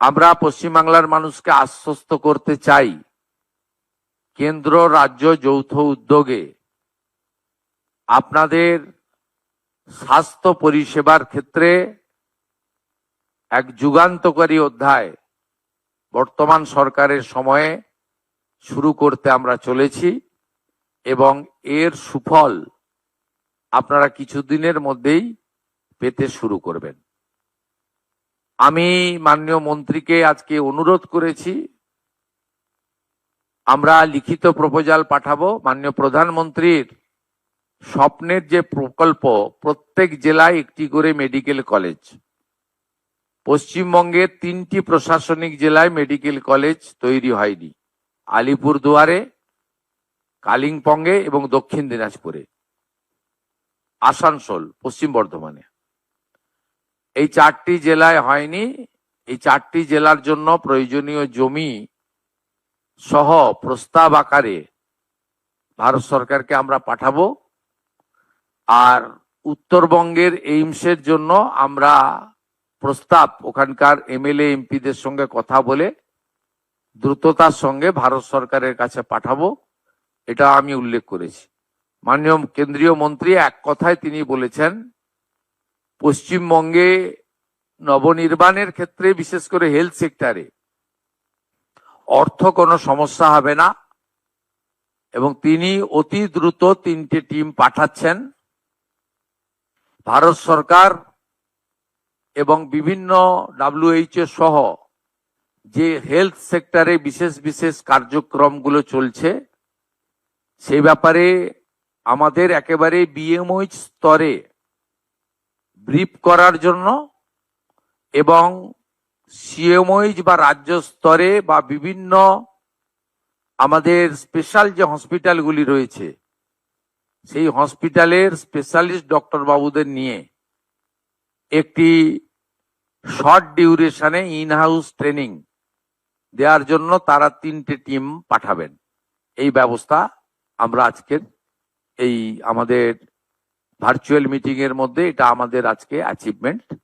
আমরা পশ্চিমবাংলার মানুষকে আশ্বস্ত করতে চাই, কেন্দ্র রাজ্য যৌথ উদ্যোগে আপনাদের স্বাস্থ্য পরিষেবার ক্ষেত্রে এক যুগান্তকারী অধ্যায় বর্তমান সরকারের সময়ে শুরু করতে আমরা চলেছি এবং এর সুফল আপনারা কিছুদিনের মধ্যেই পেতে শুরু করবেন। আমি মাননীয় মন্ত্রীকে আজকে অনুরোধ করেছি, আমরা লিখিত প্রপোজাল পাঠাবো। মাননীয় প্রধানমন্ত্রীর স্বপ্নের যে প্রকল্প, প্রত্যেক জেলায় একটি করে মেডিকেল কলেজ, পশ্চিমবঙ্গের 3টি প্রশাসনিক জেলায় মেডিকেল কলেজ তৈরি হয়নি, আলিপুরদুয়ারে, কালিম্পংয়ে এবং দক্ষিণ দিনাজপুরে, আসানসোল, পশ্চিম বর্ধমানে। এই 4টি জেলায় হয়নি। এই 4টি জেলার জন্য প্রয়োজনীয় জমি সহ প্রস্তাব আকারে ভারত সরকারকে আমরা পাঠাবো। আর উত্তরবঙ্গের এইমসের জন্য আমরা প্রস্তাব ওখানকার এমএলএ এমপিদের সঙ্গে কথা বলে দ্রুততার সঙ্গে ভারত সরকারের কাছে পাঠাবো, এটা আমি উল্লেখ করেছি। মাননীয় কেন্দ্রীয় মন্ত্রী এক কথায় তিনি বলেছেন, পশ্চিমবঙ্গে নবনির্মাণের ক্ষেত্রে বিশেষ করে হেলথ সেক্টরে অর্থ কোনো সমস্যা হবে না এবং তিনি অতি দ্রুত 3টে টিম পাঠাচ্ছেন। ভারত সরকার এবং বিভিন্ন WHO সহ যে হেলথ সেক্টরে বিশেষ বিশেষ কার্যক্রমগুলো চলছে সেই ব্যাপারে আমাদের একেবারে BMOH স্তরে ব্রিফ করার জন্য এবং CMOH বা রাজ্য স্তরে বা বিভিন্ন আমাদের স্পেশাল যে হসপিটালগুলি রয়েছে সেই হসপিটালের স্পেশালিস্ট ডক্টর বাবুদের নিয়ে একটি শর্ট ডিউরেশনে ইন হাউস ট্রেনিং দেওয়ার জন্য তারা 3টে টিম পাঠাবেন। এই ব্যবস্থা আমরা আজকের এই আমাদের ভার্চুয়াল মিটিং এর মধ্যে এটা আমাদের আজকে অ্যাচিভমেন্ট।